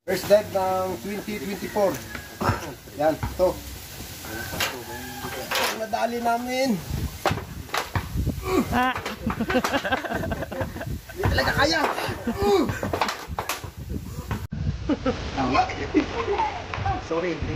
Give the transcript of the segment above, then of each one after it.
First dive ng 2024. Yan, ito. Nadali namin. Hindi talaga kaya. Sorry, hindi.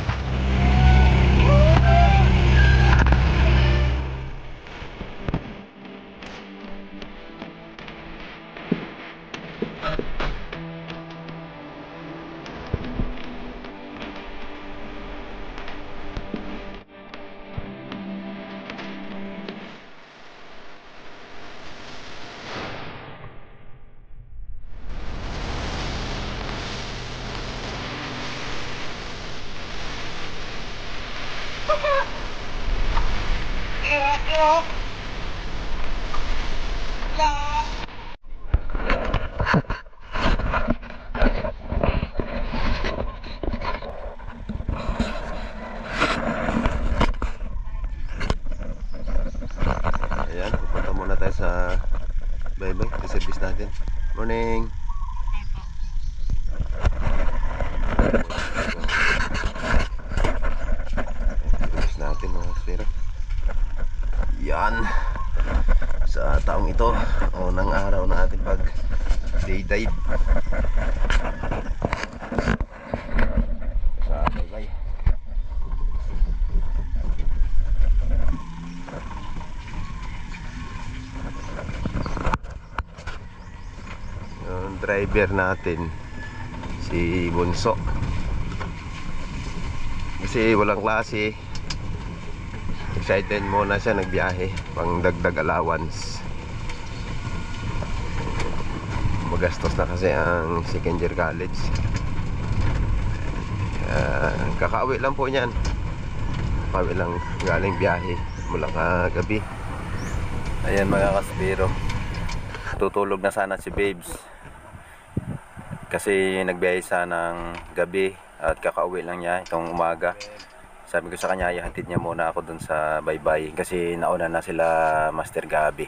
Ayan, pupunta muna tayo sa bye-bye, service natin. Morning! Service natin mga spero. Yan! Sa taong ito, unang araw na ating pag day dive sa bye-bye. Yung driver natin si Bunso, kasi walang klase, excited muna siya, nagbiyahe pang dagdag allowance. Magastos na kasi ang second year college. Kakauwi lang po niyan, kakauwi lang galing biyahe mula kagabi. Ayan mga kaspiro, tutulog na sana si Babes kasi nagbiyahe sana ng gabi at kakauwi lang niya itong umaga. Sabi ko sa kanya, ihatid niya muna ako dun sa bye-bye kasi nauna na sila Master Gabi.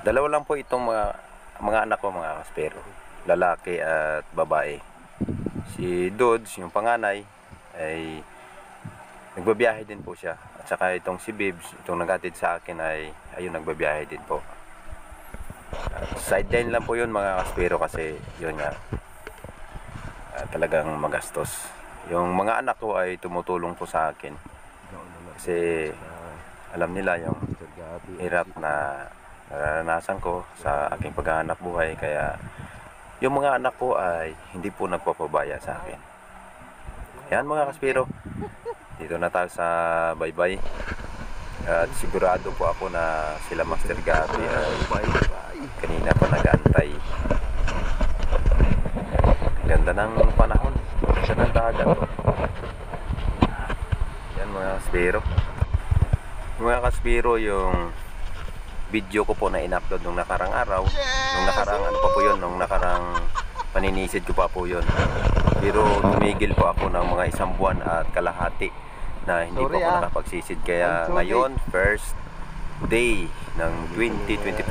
Dalawa lang po itong mga anak ko mga kaspero, lalaki at babae. Si Dodds, yung panganay, ay nagbabiyahe din po siya. At saka itong si Babes, itong naghatid sa akin, ay ayun, nagbabiyahe din po. Sideline lang po yun mga kaspero kasi yun nga, talagang magastos. Yung mga anak ko ay tumutulong po sa akin kasi alam nila yung hirap na naranasan ko sa aking paghahanap buhay, kaya yung mga anak ko ay hindi po nagpapabaya sa akin. Yan mga kaspiro, dito na tayo sa bye-bye at sigurado po ako na sila Master Gabi ay kanina pa nag-aantay. Ganda ng panahon, ganda ng dagat. Yan mga kaspiro. Mga kaspiro, yung video ko po na in-upload nung nakarang araw, nung nakarang ano pa po yun, nung nakarang paninisid ko pa po yun. Pero tumigil po ako ng mga 1 buwan at kalahati na hindi po ako nakapagsisid. Kaya ngayon, first day ng 2024,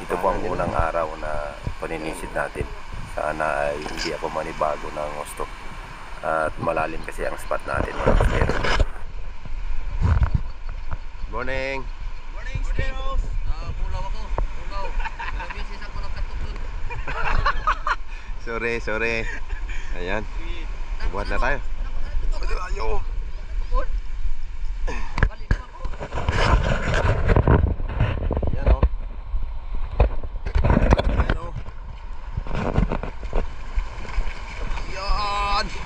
ito po ang unang araw na paninisid natin. Sana ay hindi ako manibago ng gusto. At malalim kasi ang spot natin mga kaspero. Morning! Morning, Speros! Pulaw ako. Pulaw. Nabisis ako ng katukod. Sorry. Ayan. Buhat na tayo. Ayaw. Ayan o. Ayan.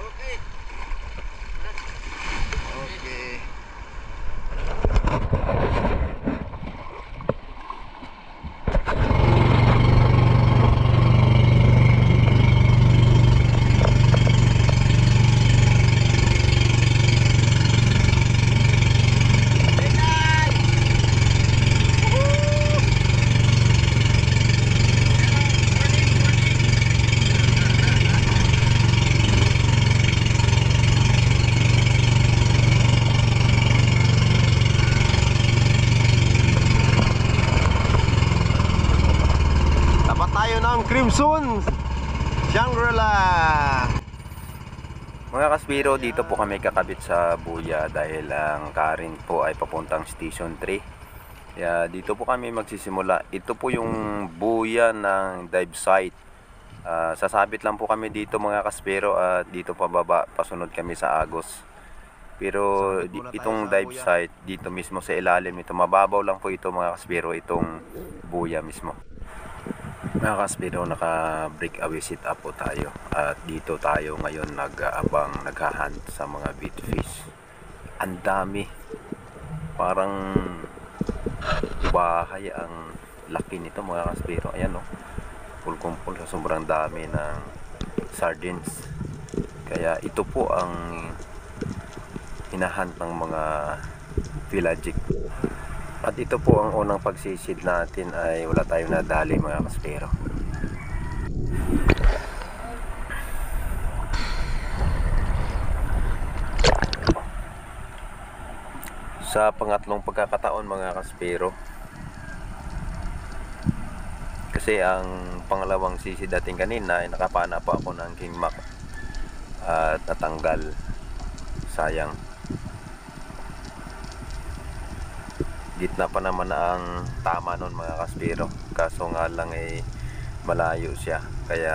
Okay. Soon Shangri-La. Mga kaspiro, dito po kami kakabit sa buya dahil ang current po ay papuntang Station 3. Kaya dito po kami magsisimula. Ito po yung buya ng dive site. Sasabit lang po kami dito mga kaspiro at dito pababa, pasunod kami sa Agos. Pero itong dive site dito mismo sa ilalim ito, mababaw lang po ito mga kaspiro, itong buya mismo. Mga kaspiro, naka-break away sit up po tayo at dito tayo ngayon nag-aabang, naghahunt sa mga bait fish. Ang dami, parang bahay ang laki nito mga kaspiro. Ayan o, full sa sobrang dami ng sardines. Kaya ito po ang hinahunt ng mga pelagic. At ito po ang unang pagsisid natin ay wala tayong nadali mga kaspero. Sa pangatlong pagkakataon mga kaspero, kasi ang pangalawang sisid dating kanina ay nakapana po ako ng King Mac at natanggal, sayang. Gitna pa naman na ang tama nun mga kaspero, kaso nga lang malayo siya, kaya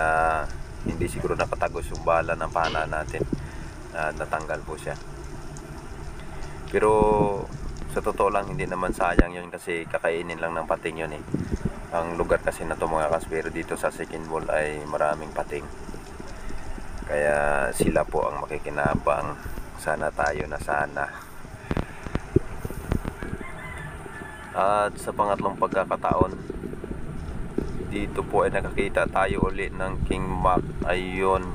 hindi siguro nakatagos yung bala ng pana natin at natanggal po siya. Pero sa totoo lang hindi naman sayang yun kasi kakainin lang ng pating yun Ang lugar kasi na to mga kaspero dito sa second wall ay maraming pating, kaya sila po ang makikinabang. Sana tayo na sana. At sa pangatlong pagkakataon, dito po ay nakakita tayo ulit ng King Mac. Ayun,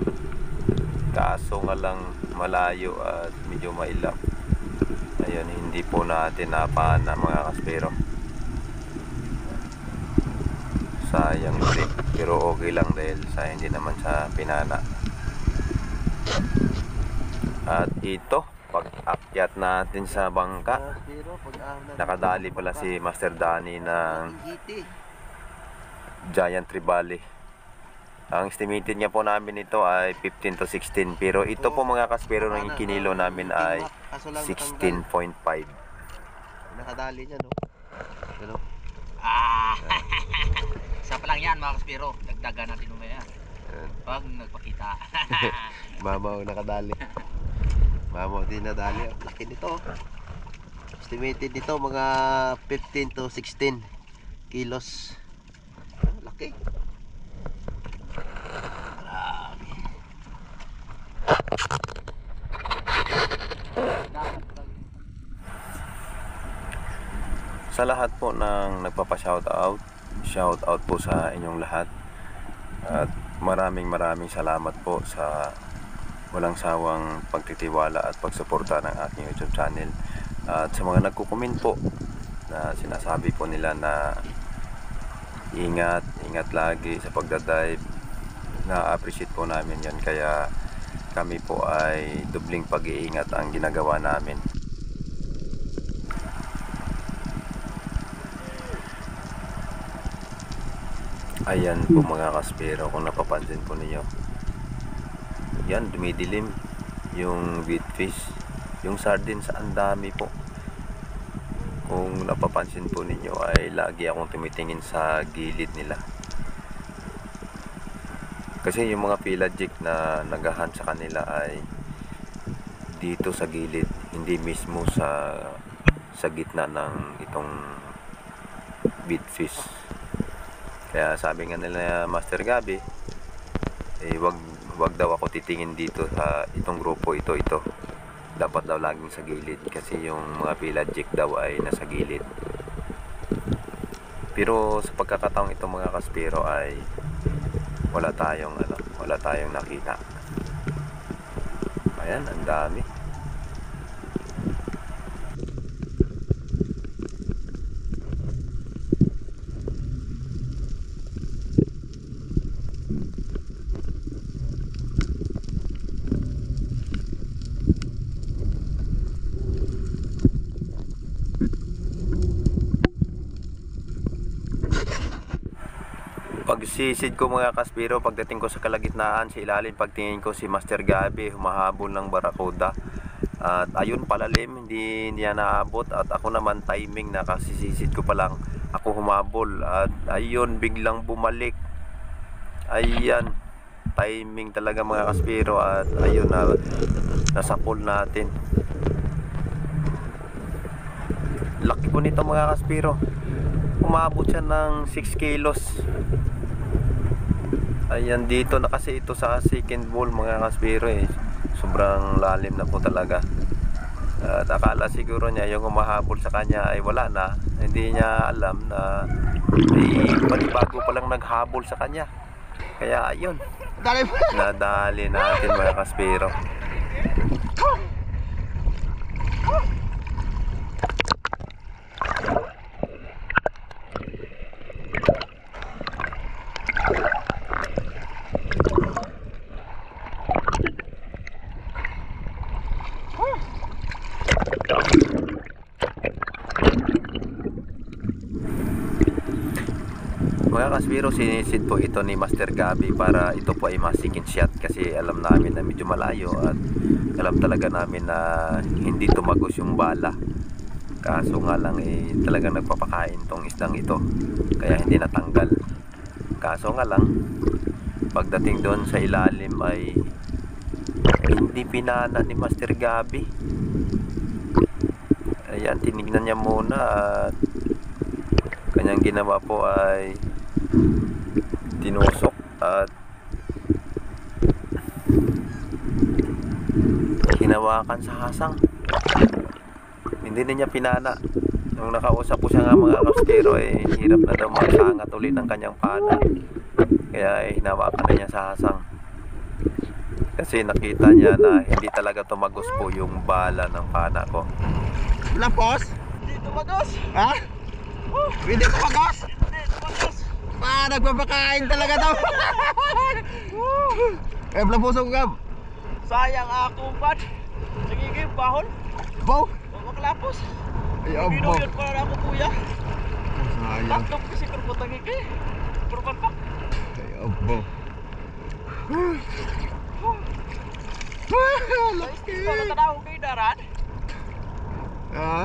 kaso nga lang malayo at medyo mailap. Ayun, hindi po natin napana mga kaspero. Sayang ulit, pero okay lang dahil sa hindi naman sa pinana. At ito, pag-akyat natin sa bangka, nakadali pala si Master Danny ng Giant Trevally. Ang estimated niya po namin ito ay 15 to 16, pero ito po mga kaspero ng kinilo namin ay 16.5. Nakadali niya, no? Ano? Isa pa lang yan mga kaspiro. Dagdagan natin umaya. Pag nagpakita. Mamaw nakadali. Mamaw din nadali. Laki nito. Estimated nito mga 15 to 16 kilos. Laki. Sa lahat po ng nagpapa-shoutout, shoutout po sa inyong lahat. At maraming salamat po sa walang sawang pagtitiwala at pagsuporta ng aking YouTube channel. At sa mga nagko-comment po na sinasabi po nila na ingat lagi sa pagdadive, na-appreciate po namin yan. Kaya kami po ay dubling pag-iingat ang ginagawa namin. Ayan po mga kaspero, kung napapansin po ninyo, yan, dumidilim yung bait fish, yung sardines, ang dami po. Kung napapansin po ninyo ay lagi akong tumitingin sa gilid nila, kasi yung mga pelagic na naghahunt sa kanila ay dito sa gilid, hindi mismo sa gitna ng itong bait fish. Kaya sabi nga nila Master Gabi, wag daw ako titingin dito sa itong grupo ito. Dapat daw laging sa gilid kasi yung mga pelagic daw ay nasa gilid. Pero sa pagkakataong ito mga kaspero ay wala tayong nakita. Ayan, ang dami. sisid ko mga kaspiro, pagdating ko sa kalagitnaan, sa ilalim, pagtingin ko si Master Gabi, humahabol ng barakuda. At ayun, palalim, hindi niya naabot. At ako naman, timing na, kasi sisid ko pa lang, ako humabol. At ayun, biglang bumalik. Ayan, timing talaga mga kaspiro. At ayun, nasapol natin. Laki po nito mga kaspiro. Umabot siya ng 6 kilos. Ayan, dito na kasi ito sa second bowl mga kaspiro eh. Sobrang lalim na po talaga. At akala siguro niya yung umahabol sa kanya ay wala na. Hindi niya alam na ay panibago pa lang naghabol sa kanya. Kaya ayun, nadali natin mga kaspiro. Mga kaspiro, sinisid po ito ni Master Gabi para ito po ay ma-second shot, kasi alam namin na medyo malayo at alam talaga namin na hindi tumagos yung bala. Kaso nga lang eh, talagang nagpapakain tong isdang ito, kaya hindi natanggal. Kaso nga lang, pagdating doon sa ilalim ay hindi pinana ni Master Gabi. Ayan, tinignan niya muna at kanyang ginawa po ay tinusok at hinawakan sa hasang. Hindi na niya pinana. Nung nakausap ko siya nga mga kaspiro eh, hirap na daw magsangat ulit ng kanyang pana. Kaya hinawakan na niya sa hasang. Kasi nakita niya na hindi talaga tumagos po yung bala ng pana ko. Lapos? Hindi tumagos. Ha? Hindi tumagos? Hindi tumagos. Nagpapakain talaga daw. Lapuso ko gab. Sayang ako pad. Sige, bahol. Bow. Maklapos. Ay, Bino yun para ako kuya. Sayang. Laptop kasi kurputang iki. Kurpan pa. Ay, abo. Laki. Tanaw kay darat. Ha?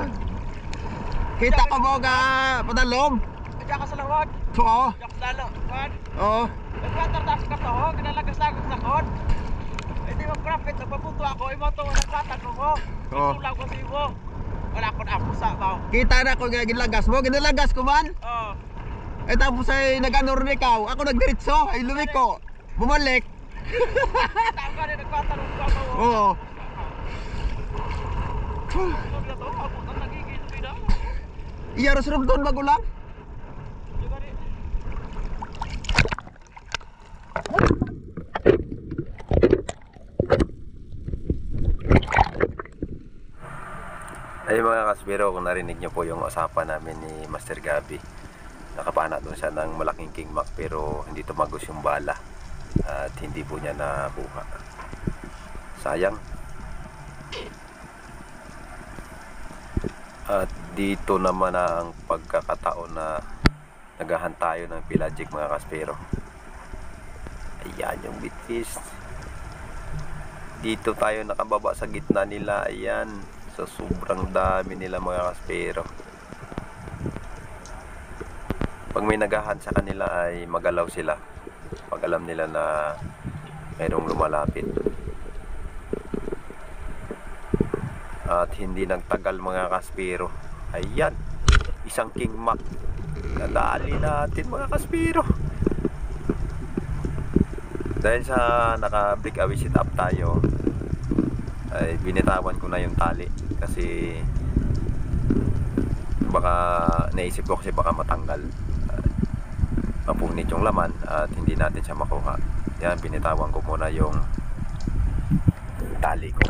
Kita ka mo ka padalom? Diyan ka sa lawag. Oo. Diyan ka sa lawag. Oo. Nagpatartas ka to, ginalagas-lagas na kon. Hindi mag-profit, nagpapunto ako, imo to, nagpatag ko. Oo. Tulang ko sa imo. Wala ko na ako sa bao. Kita na ko nga ginalagas mo, ginalagas ko man. Oo. Ay tapos ay nag-anor ikaw, ako nagdiretso, ay lumiko. Bumalik. Tao ka rin, nagpatanong ko ako. Oo. Ito na to, ako nang nagigil na. Iyaros rin doon magulang. Ito ka rin. Ay mga kaspiro, kung narinig nyo po yung usapan namin ni Master Gabi, nakapana doon siya ng malaking king mac pero hindi tumagos yung bala at hindi po niya nabuha. Sayang. At dito naman ang pagkakataon na nagahan tayo ng pelagic mga kaspiro. Ayan yung bitfish. Dito tayo nakababa sa gitna nila. Ayan, sa sobrang dami nila mga kaspiro. Pag may nagahan sa kanila ay magalaw sila pag alam nila na mayroong lumalapit. At hindi nagtagal mga kaspiro. Ayan, isang king mac. Nadali natin mga kaspiro. Dahil sa naka-break away sit up tayo, ay binitawan ko na yung tali kasi baka naisip ko kasi baka matanggal, mapunit yung laman at hindi natin siya makuha. Yan, binitawan ko muna yung tali ko.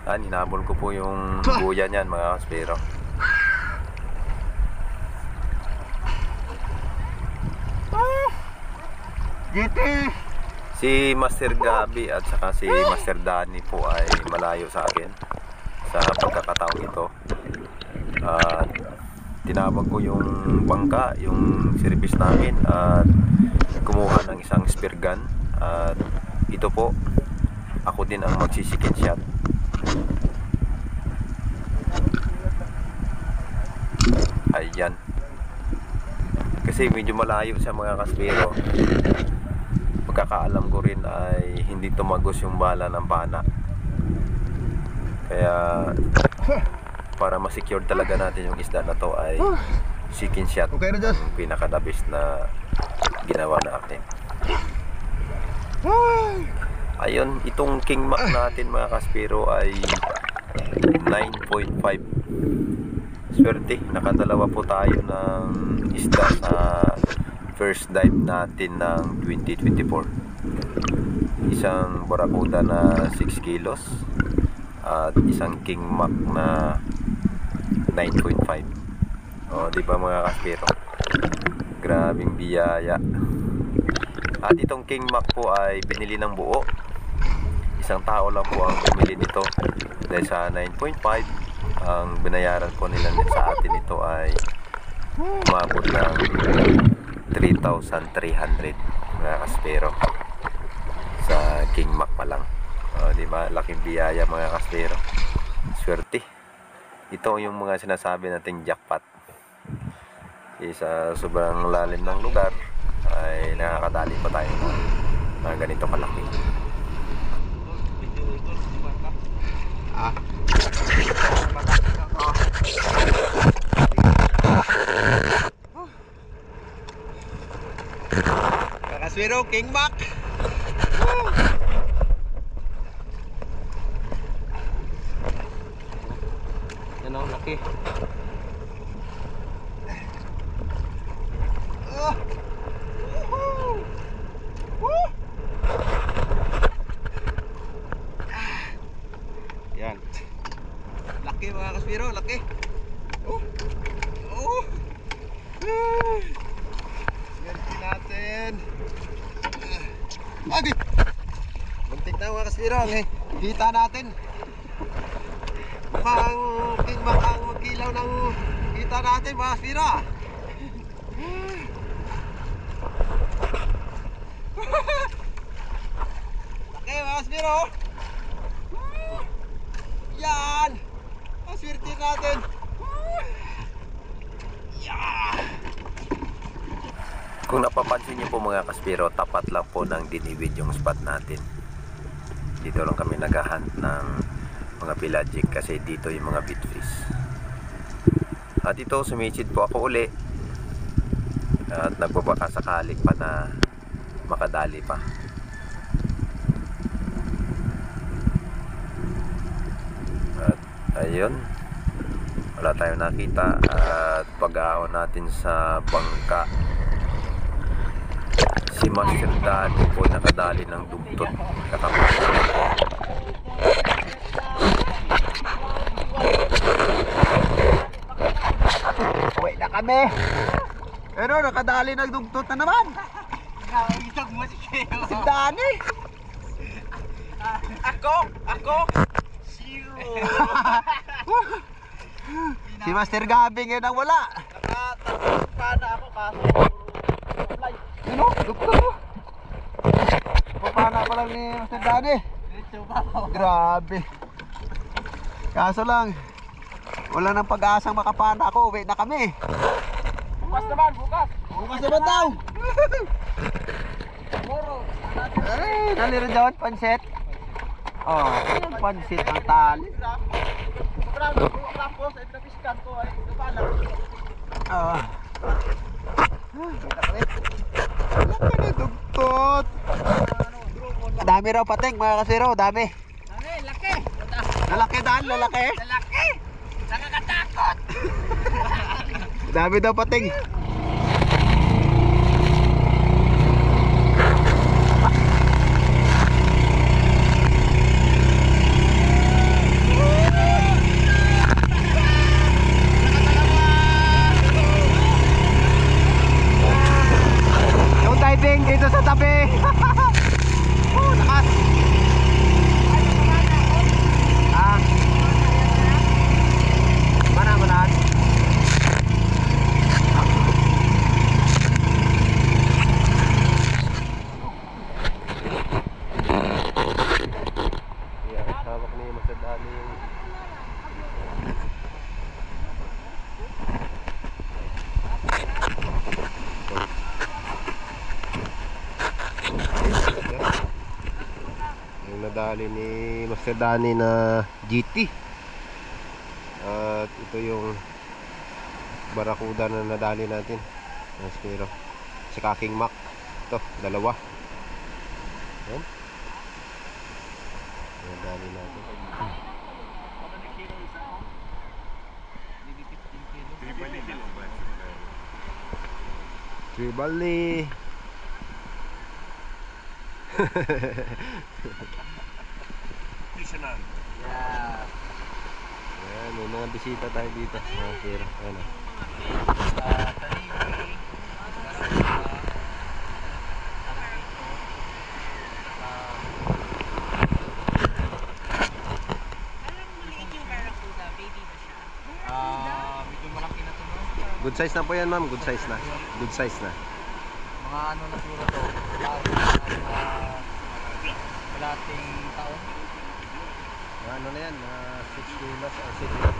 Yan, hinabol ko po yung buya niyan mga kaspiro. Si Master Gabi at saka si Master Danny po ay malayo sa akin sa pagkakataong ito. tinawag ko yung bangka, yung service namin, at kumuha ng isang spear gun. At ito po, ako din ang magsisikin shot. Ayan. Kasi medyo malayo sa mga kaspero. Pagkakaalam ko rin ay hindi tumagos yung bala ng pana. Kaya para ma-secure talaga natin yung isda na to ay chicken shot. Okay na, Diyos. Yung pinaka-the-best na ginawa natin. Ayun, itong king mac natin mga kaspero ay 9.5. Swerte, nakadalawa po tayo ng isda sa first dive natin ng 2024. Isang barracuda na 6 kilos at isang king mac na 9.5. O, di ba mga kaspero? Grabing biyaya. At itong king mac po ay binili ng buo. Isang tao lang po ang bumili nito. Dahil sa 9.5, ang binayaran po nila sa atin ito ay umabot ng 3,300 mga kaspero sa king mac pa lang. Di ba? Laking biyaya mga kaspero. Swerte. Ito yung mga sinasabi nating jackpot. Sa sobrang lalim ng lugar ay nakakadali pa tayo ng mga ganito kalaki. Ah. Kakaswero, king mac. Yan ang laki. Yan. Laki mga kaspiro, laki. Oh. Oh. Ganti natin. Agi. Muntik na mga kaspiro, kita natin. Mukhang king mac ang magkilaw ng kita natin mga kaspiro. Laki mga kaspiro. Yan! Ang swerte natin! Yeah! Kung napapansin niyo po mga kaspero, tapat lang po ng diniwid yung spot natin. Dito lang kami naghahunt ng mga pelagic kasi dito yung mga bitfish. At ito, sumisid po ako uli. At nagbabaka sakali pa na makadali pa. Ayun, wala tayong nakita. At pag-aon natin sa bangka, si Master Daddy po nakadali ng dugtot. Uwi na kami! Pero nakadali ng dugtot na naman! Si Danny! Ako! Si Master Gabi ngayon ang wala! Nakatatlong pana ako kaso supply. Sino? Dugtot mo! Papana pa lang ni Master Danny! Grabe! Kaso lang, wala nang pag-asang makapana ako, uwi na kami! Bukas naman, bukas! Bukas naman daw! Ay, dali rin daw pansit. Oh, yung pansit ang tali. Sobrang bukas po sa itrapiskan ko ay kapala. Ah. Laki na dugtot. Dami raw pating mga kasiro, dami. Laki! Lalaki daan, lalaki. Laki! Nakakatakot! Dami daw pating. Yung diving dito sa tabi. Oh, lakas. Ah. Mana. nadali ni Master Danny na GT. At ito yung Barracuda na nadali natin. Pero sa King Mac. Ito, dalawa. Yan. Nadali natin. Tribali. Yeah. Ayan, may mga bisita tayo dito. Pero, ano. Taliwi. Medyo malaki na ito, no? Good size na po yan, ma'am. Good size na. Good size na. Mga ano na siguro to, kalating taon. Ano na yan? 6 kilos or 6 kilos.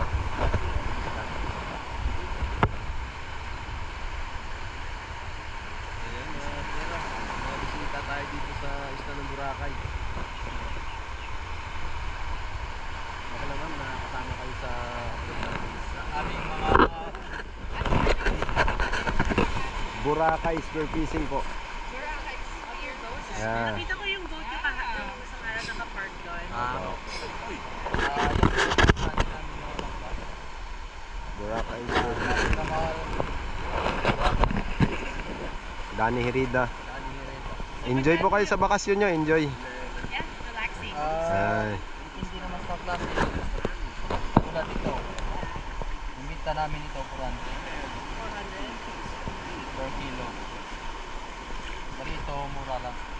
Ayan, mga bisita tayo dito sa isla ng Boracay. Okay lang, ma'am, nakakasama kayo sa Aming mga Boracay spear fishing po. Yeah. Nakita ko yung boat yung isang araw naka-park doon. Boracay spear fishing. Danny Herida. Enjoy po kayo sa bakasyon nyo. Enjoy. Yeah, relaxing. Ay. hindi naman sa klase. Tulad ito. Uminta namin ito 400 400. per kilo. Bali ito mura lang.